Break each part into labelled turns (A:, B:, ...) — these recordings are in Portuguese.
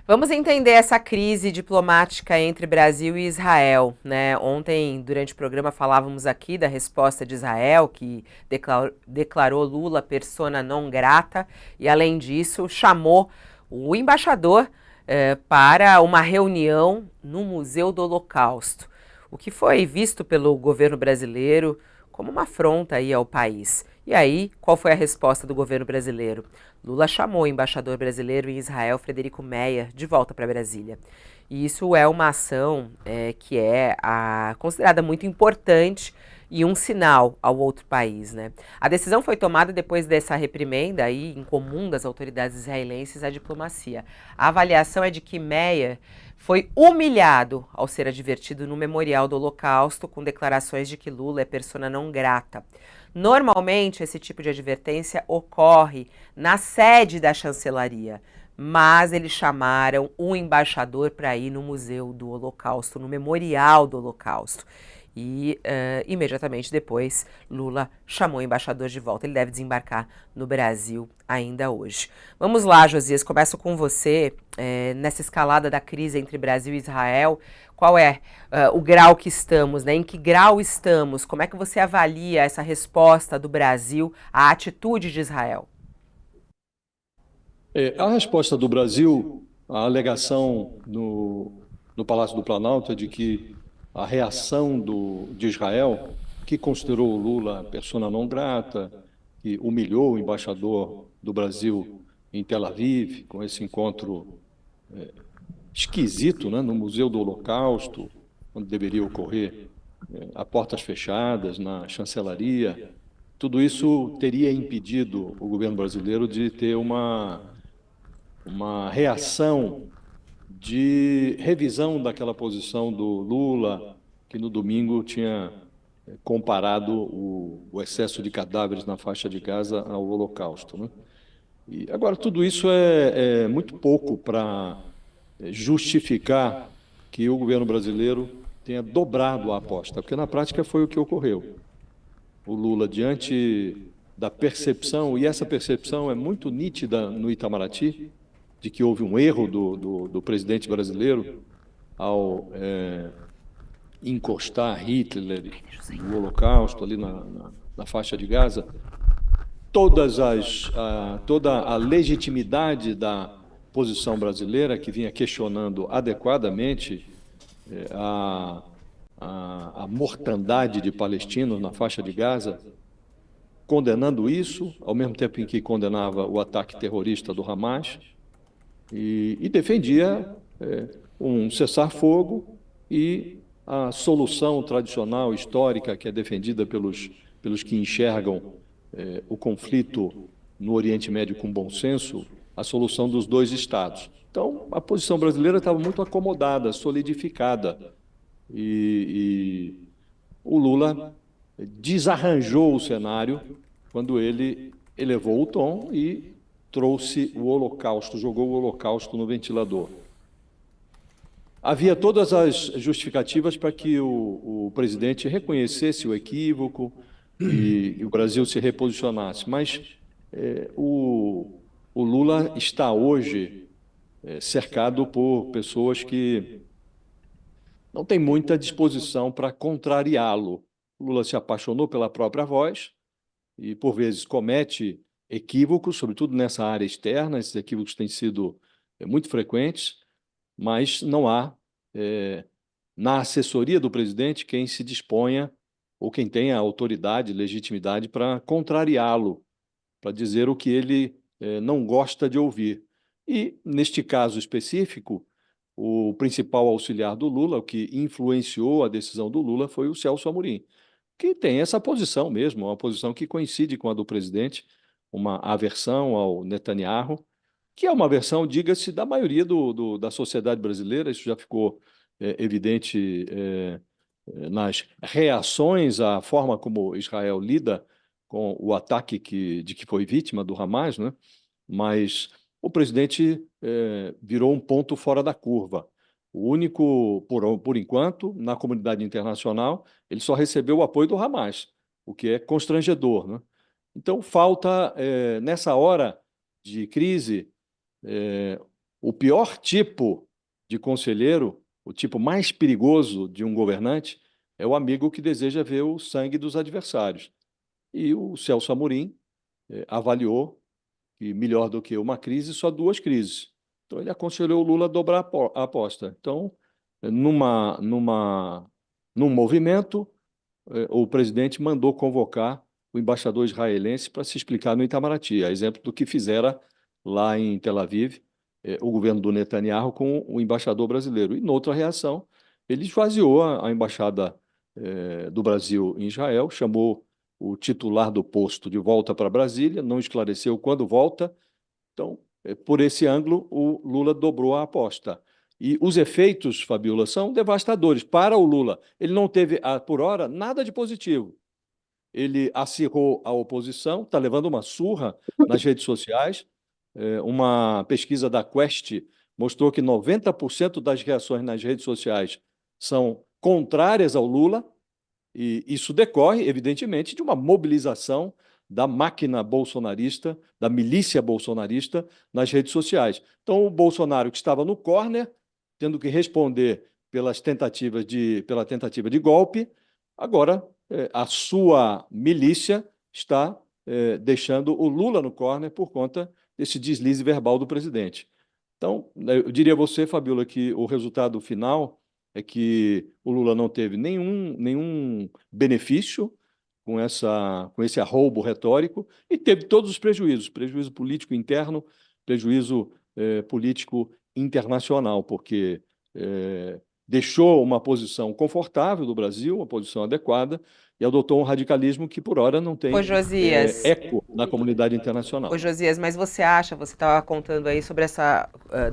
A: Vamos entender essa crise diplomática entre Brasil e Israel, né? Ontem, durante o programa, falávamos aqui da resposta de Israel, que declarou Lula persona non grata, e além disso, chamou o embaixador para uma reunião no Museu do Holocausto, o que foi visto pelo governo brasileiro como uma afronta aí ao país. E aí, qual foi a resposta do governo brasileiro? Lula chamou o embaixador brasileiro em Israel, Frederico Meyer, de volta para Brasília. E isso é uma ação que é considerada muito importante e um sinal ao outro país, né? A decisão foi tomada depois dessa reprimenda aí, incomum das autoridades israelenses à diplomacia. A avaliação é de que Meyer foi humilhado ao ser advertido no memorial do Holocausto com declarações de que Lula é persona não grata. Normalmente, esse tipo de advertência ocorre na sede da chancelaria, mas eles chamaram o embaixador para ir no Museu do Holocausto, no Memorial do Holocausto. E imediatamente depois, Lula chamou o embaixador de volta. Ele deve desembarcar no Brasil ainda hoje. Vamos lá, Josias, começo com você. Nessa escalada da crise entre Brasil e Israel, qual é o grau que estamos, né? Em que grau estamos? Como é que você avalia essa resposta do Brasil à atitude de Israel?
B: A resposta do Brasil à alegação no Palácio do Planalto é de que a reação de Israel, que considerou o Lula persona non grata, que humilhou o embaixador do Brasil em Tel Aviv, com esse encontro esquisito, né, no Museu do Holocausto, onde deveria ocorrer a portas fechadas, na chancelaria, tudo isso teria impedido o governo brasileiro de ter uma reação de revisão daquela posição do Lula, que no domingo tinha comparado o excesso de cadáveres na faixa de Gaza ao Holocausto, né? E agora, tudo isso é muito pouco para justificar que o governo brasileiro tenha dobrado a aposta, porque na prática foi o que ocorreu. O Lula, diante da percepção, e essa percepção é muito nítida no Itamaraty, de que houve um erro do presidente brasileiro ao encostar Hitler e o Holocausto ali na faixa de Gaza, toda a legitimidade da posição brasileira, que vinha questionando adequadamente a, a mortandade de palestinos na faixa de Gaza, condenando isso, ao mesmo tempo em que condenava o ataque terrorista do Hamas, e defendia um cessar-fogo e a solução tradicional, histórica, que é defendida pelos que enxergam o conflito no Oriente Médio com bom senso, a solução dos dois Estados. Então, a posição brasileira estava muito acomodada, solidificada, e o Lula desarranjou o cenário quando ele elevou o tom e trouxe o Holocausto, jogou o Holocausto no ventilador. Havia todas as justificativas para que o presidente reconhecesse o equívoco e o Brasil se reposicionasse, mas o Lula está hoje cercado por pessoas que não têm muita disposição para contrariá-lo. O Lula se apaixonou pela própria voz e, por vezes, comete equívocos, sobretudo nessa área externa. Esses equívocos têm sido muito frequentes, mas não há, na assessoria do presidente, quem se disponha ou quem tenha autoridade, legitimidade para contrariá-lo, para dizer o que ele não gosta de ouvir. E, neste caso específico, o principal auxiliar do Lula, o que influenciou a decisão do Lula, foi o Celso Amorim, que tem essa posição mesmo, uma posição que coincide com a do presidente, uma aversão ao Netanyahu, que é uma aversão, diga-se, da maioria da sociedade brasileira. Isso já ficou evidente nas reações à forma como Israel lida com o ataque de que foi vítima do Hamas, né? Mas o presidente virou um ponto fora da curva. O único, por enquanto, na comunidade internacional, ele só recebeu o apoio do Hamas, o que é constrangedor, né? Então, falta, nessa hora de crise, o pior tipo de conselheiro, o tipo mais perigoso de um governante, é o amigo que deseja ver o sangue dos adversários. E o Celso Amorim avaliou que melhor do que uma crise, só duas crises. Então ele aconselhou o Lula a dobrar a aposta. Então, num movimento, o presidente mandou convocar o embaixador israelense para se explicar no Itamaraty, a exemplo do que fizera lá em Tel Aviv, o governo do Netanyahu com o embaixador brasileiro. E, noutra reação, ele esvaziou a embaixada do Brasil em Israel, chamou o titular do posto de volta para Brasília, não esclareceu quando volta. Então, por esse ângulo, o Lula dobrou a aposta. E os efeitos, Fabiola, são devastadores para o Lula. Ele não teve, por hora, nada de positivo. Ele acirrou a oposição, está levando uma surra nas redes sociais. Uma pesquisa da Quest mostrou que 90% das reações nas redes sociais são contrárias ao Lula, e isso decorre, evidentemente, de uma mobilização da máquina bolsonarista, da milícia bolsonarista nas redes sociais. Então, o Bolsonaro, que estava no córner, tendo que responder pela tentativa de golpe, agora a sua milícia está deixando o Lula no córner por conta desse deslize verbal do presidente. Então, eu diria a você, Fabiola, que o resultado final é que o Lula não teve nenhum benefício com esse arroubo retórico e teve todos os prejuízos, prejuízo político interno, prejuízo político internacional, porque deixou uma posição confortável do Brasil, uma posição adequada, e adotou um radicalismo que, por hora, não
A: Ô,
B: tem
A: Josias.
B: eco na comunidade
A: Ô,
B: internacional.
A: Josias, mas você estava contando aí sobre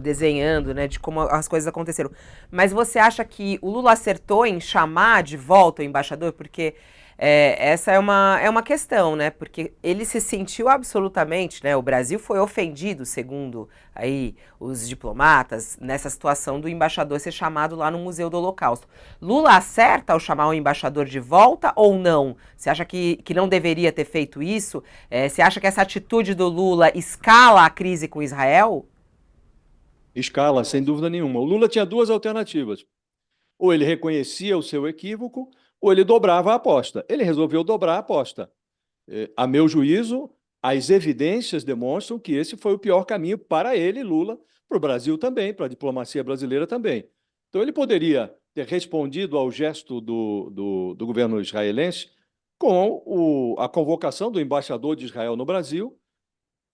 A: desenhando, né, de como as coisas aconteceram. Mas você acha que o Lula acertou em chamar de volta o embaixador? Porque essa é uma questão, né? Porque ele se sentiu absolutamente, né? O Brasil foi ofendido, segundo aí os diplomatas, nessa situação do embaixador ser chamado lá no Museu do Holocausto. Lula acerta ao chamar o embaixador de volta ou não? Você acha que não deveria ter feito isso? Você acha que essa atitude do Lula escala a crise com Israel?
B: Escala, sem dúvida nenhuma. O Lula tinha duas alternativas. Ou ele reconhecia o seu equívoco, ou ele dobrava a aposta. Ele resolveu dobrar a aposta. A meu juízo, as evidências demonstram que esse foi o pior caminho para ele, Lula, para o Brasil também, para a diplomacia brasileira também. Então, ele poderia ter respondido ao gesto do governo israelense com a convocação do embaixador de Israel no Brasil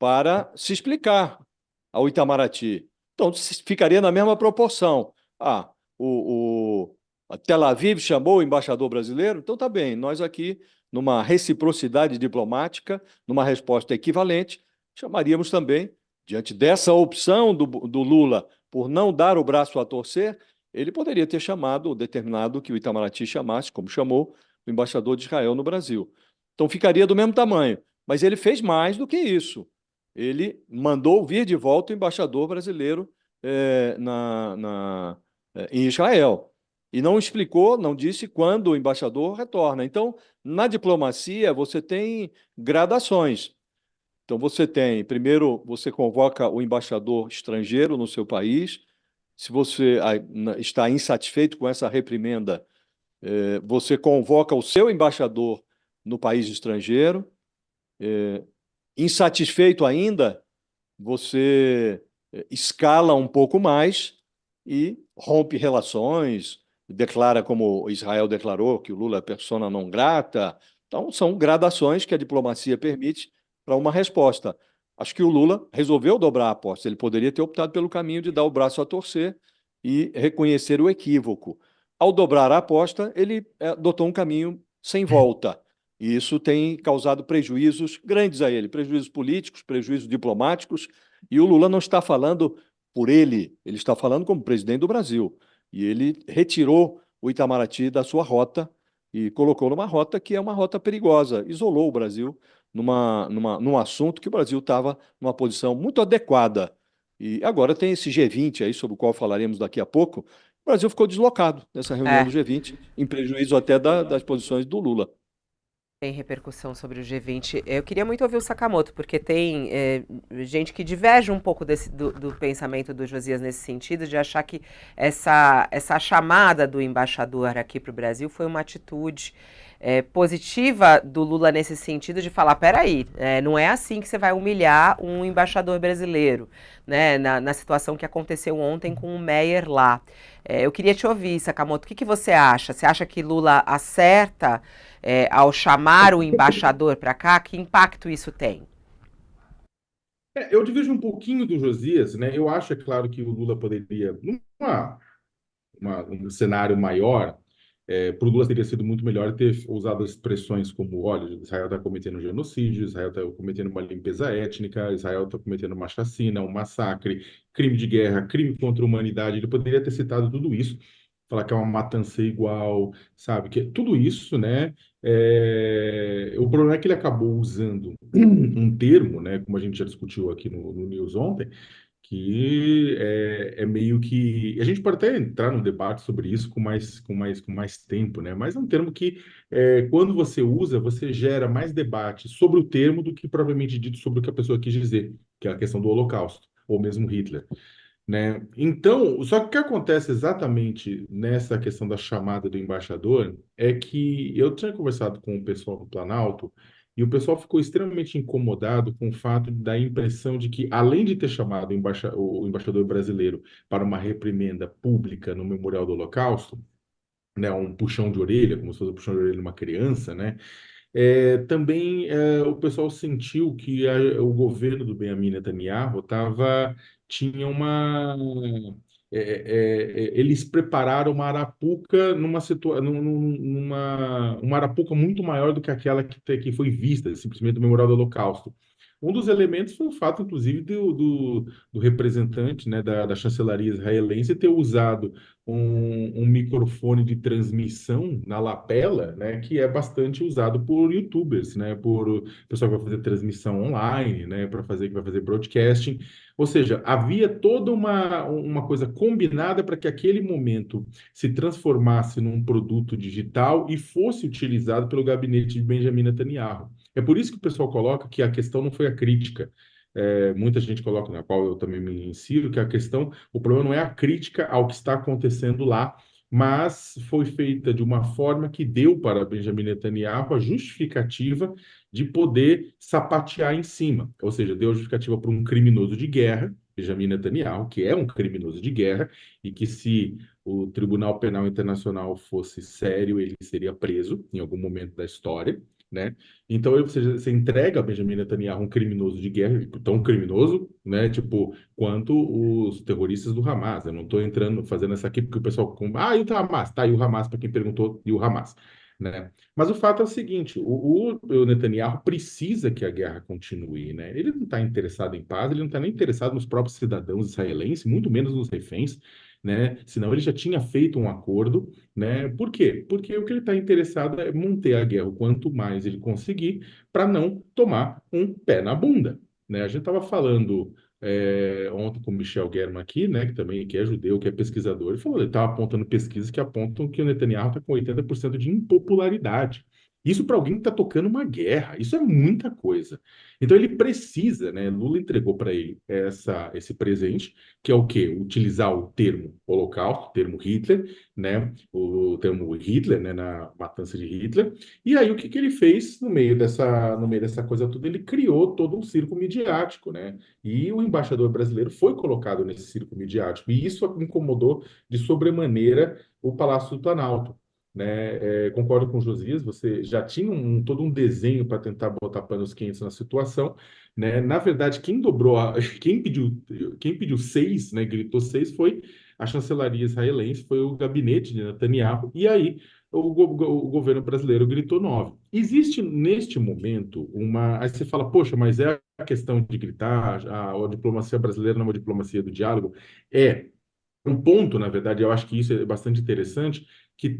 B: para se explicar ao Itamaraty. Então, ficaria na mesma proporção. A Tel Aviv chamou o embaixador brasileiro, então tá bem, nós aqui, numa reciprocidade diplomática, numa resposta equivalente, chamaríamos também, diante dessa opção do Lula por não dar o braço a torcer, ele poderia ter chamado, determinado que o Itamaraty chamasse, como chamou, o embaixador de Israel no Brasil. Então ficaria do mesmo tamanho, mas ele fez mais do que isso. Ele mandou vir de volta o embaixador brasileiro em Israel. E não explicou, não disse quando o embaixador retorna. Então, na diplomacia, você tem gradações. Então, primeiro, você convoca o embaixador estrangeiro no seu país. Se você está insatisfeito com essa reprimenda, você convoca o seu embaixador no país estrangeiro. Insatisfeito ainda, você escala um pouco mais e rompe relações, declara, como Israel declarou, que o Lula é persona non grata. Então, são gradações que a diplomacia permite para uma resposta. Acho que o Lula resolveu dobrar a aposta. Ele poderia ter optado pelo caminho de dar o braço a torcer e reconhecer o equívoco. Ao dobrar a aposta, ele adotou um caminho sem volta. E isso tem causado prejuízos grandes a ele, prejuízos políticos, prejuízos diplomáticos. E o Lula não está falando por ele está falando como presidente do Brasil. E ele retirou o Itamaraty da sua rota e colocou numa rota que é uma rota perigosa, isolou o Brasil num assunto que o Brasil estava numa posição muito adequada. E agora tem esse G20 aí, sobre o qual falaremos daqui a pouco. O Brasil ficou deslocado nessa reunião
A: É.
B: do G20, em prejuízo até das posições do Lula.
A: Tem repercussão sobre o G20. Eu queria muito ouvir o Sakamoto, porque tem gente que diverge um pouco do pensamento do Josias nesse sentido, de achar que essa chamada do embaixador aqui para o Brasil foi uma atitude positiva do Lula nesse sentido de falar, peraí, não é assim que você vai humilhar um embaixador brasileiro, né, na situação que aconteceu ontem com o Meyer lá. Eu queria te ouvir, Sakamoto, o que você acha? Você acha que Lula acerta ao chamar o embaixador para cá? Que impacto isso tem?
C: Eu divido um pouquinho do Josias, né? Eu acho, é claro, que o Lula poderia, um cenário maior, para o Lula teria sido muito melhor ter usado expressões como, olha, Israel está cometendo genocídio, Israel está cometendo uma limpeza étnica, Israel está cometendo uma chacina, um massacre, crime de guerra, crime contra a humanidade. Ele poderia ter citado tudo isso, falar que é uma matança igual, sabe? Que tudo isso, né? O problema é que ele acabou usando um termo, né? Como a gente já discutiu aqui no News ontem, que é meio que a gente pode até entrar num debate sobre isso com mais tempo, né? Mas é um termo que quando você usa, você gera mais debate sobre o termo do que propriamente dito sobre o que a pessoa quis dizer, que é a questão do Holocausto ou mesmo Hitler, né? Então, só que o que acontece exatamente nessa questão da chamada do embaixador é que eu tinha conversado com o pessoal do Planalto e o pessoal ficou extremamente incomodado com o fato da impressão de que, além de ter chamado o embaixador brasileiro para uma reprimenda pública no Memorial do Holocausto, né, um puxão de orelha, como se fosse um puxão de orelha de uma criança, né? Também o pessoal sentiu que o governo do Benjamin Netanyahu tinha eles prepararam uma arapuca uma arapuca muito maior do que aquela que foi vista, simplesmente no Memorial do Holocausto. Um dos elementos foi o fato, inclusive, do representante, né, da chancelaria israelense ter usado um microfone de transmissão na lapela, né, que é bastante usado por YouTubers, né, por pessoal que vai fazer transmissão online, né, que vai fazer broadcasting. Ou seja, havia toda uma coisa combinada para que aquele momento se transformasse num produto digital e fosse utilizado pelo gabinete de Benjamin Netanyahu. É por isso que o pessoal coloca que a questão não foi a crítica. Muita gente coloca, na qual eu também me insiro, que a questão, o problema não é a crítica ao que está acontecendo lá, mas foi feita de uma forma que deu para Benjamin Netanyahu a justificativa de poder sapatear em cima. Ou seja, deu a justificativa para um criminoso de guerra, Benjamin Netanyahu, que é um criminoso de guerra, e que se o Tribunal Penal Internacional fosse sério, ele seria preso em algum momento da história, né? Então, você entrega a Benjamin Netanyahu um criminoso de guerra, tão criminoso, né? Tipo, quanto os terroristas do Hamas. Eu não estou entrando, fazendo essa aqui porque o pessoal... e o Hamas? Tá, e o Hamas, para quem perguntou, e o Hamas, né? Mas o fato é o seguinte, o Netanyahu precisa que a guerra continue, né? Ele não está interessado em paz, ele não está nem interessado nos próprios cidadãos israelenses, muito menos nos reféns, né? Senão ele já tinha feito um acordo, né? Por quê? Porque o que ele está interessado é manter a guerra o quanto mais ele conseguir para não tomar um pé na bunda, né? A gente estava falando ontem com o Michel German aqui, né? Que é judeu, que é pesquisador, ele estava apontando pesquisas que apontam que o Netanyahu está com 80% de impopularidade. Isso para alguém que está tocando uma guerra, isso é muita coisa. Então ele precisa, né? Lula entregou para ele esse presente, que é o quê? Utilizar o termo Holocausto, o termo Hitler, né? O termo Hitler, né? Na matança de Hitler. E aí o que ele fez no meio dessa coisa toda? Ele criou todo um circo midiático, né? E o embaixador brasileiro foi colocado nesse circo midiático. E isso incomodou de sobremaneira o Palácio do Planalto. Né? Concordo com o Josias, você já tinha todo um desenho para tentar botar panos quentes na situação, né? Na verdade, quem pediu seis, né, gritou seis, foi a chancelaria israelense, foi o gabinete de Netanyahu, e aí o governo brasileiro gritou nove. Existe neste momento uma. Aí você fala, poxa, mas é a questão de gritar, a diplomacia brasileira não é uma diplomacia do diálogo? É. Um ponto, na verdade, eu acho que isso é bastante interessante, que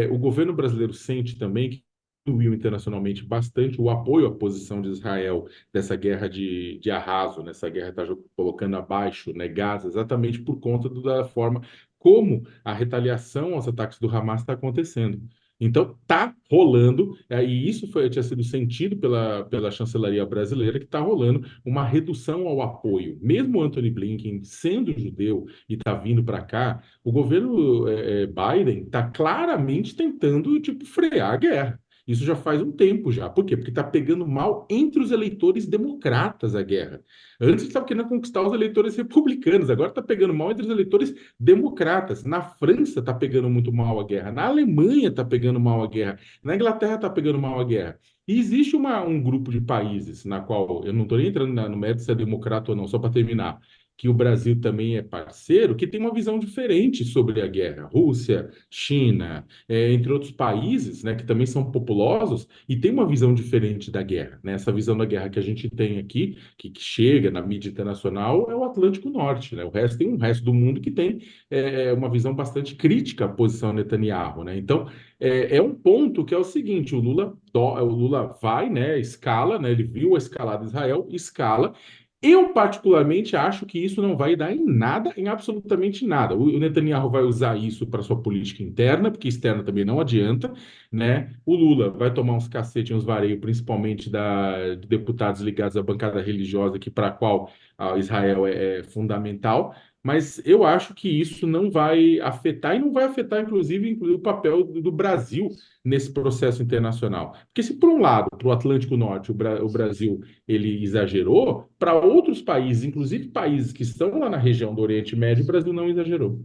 C: o governo brasileiro sente também que contribuiu internacionalmente bastante o apoio à posição de Israel dessa guerra de arraso, nessa guerra que está colocando abaixo, né, Gaza, exatamente por conta da forma como a retaliação aos ataques do Hamas está acontecendo. Então, está rolando, e isso tinha sido sentido pela chancelaria brasileira, que está rolando uma redução ao apoio. Mesmo Anthony Blinken sendo judeu e está vindo para cá, o governo Biden está claramente tentando, tipo, frear a guerra. Isso já faz um tempo já. Por quê? Porque está pegando mal entre os eleitores democratas a guerra. Antes estava querendo conquistar os eleitores republicanos, agora está pegando mal entre os eleitores democratas. Na França está pegando muito mal a guerra, na Alemanha está pegando mal a guerra, na Inglaterra está pegando mal a guerra. E existe um grupo de países na qual, eu não estou nem entrando no mérito se é democrata ou não, só para terminar, que o Brasil também é parceiro, que tem uma visão diferente sobre a guerra. Rússia, China, entre outros países, né, que também são populosos e tem uma visão diferente da guerra. Né? Essa visão da guerra que a gente tem aqui, que chega na mídia internacional, é o Atlântico Norte. Né? O resto tem um resto do mundo que tem uma visão bastante crítica à posição Netanyahu. Né? Então, é um ponto que é o seguinte: o Lula vai, né, escala, né, ele viu a escalada de Israel, escala. Eu, particularmente, acho que isso não vai dar em nada, em absolutamente nada. O Netanyahu vai usar isso para sua política interna, porque externa também não adianta, né? O Lula vai tomar uns cacetes, uns vareios, principalmente de deputados ligados à bancada religiosa, que para a qual Israel é fundamental. Mas eu acho que isso não vai afetar, e não vai afetar, inclusive o papel do Brasil nesse processo internacional. Porque se, por um lado, para o Atlântico Norte, o Brasil ele exagerou, para outros países, inclusive países que estão lá na região do Oriente Médio, o Brasil não exagerou.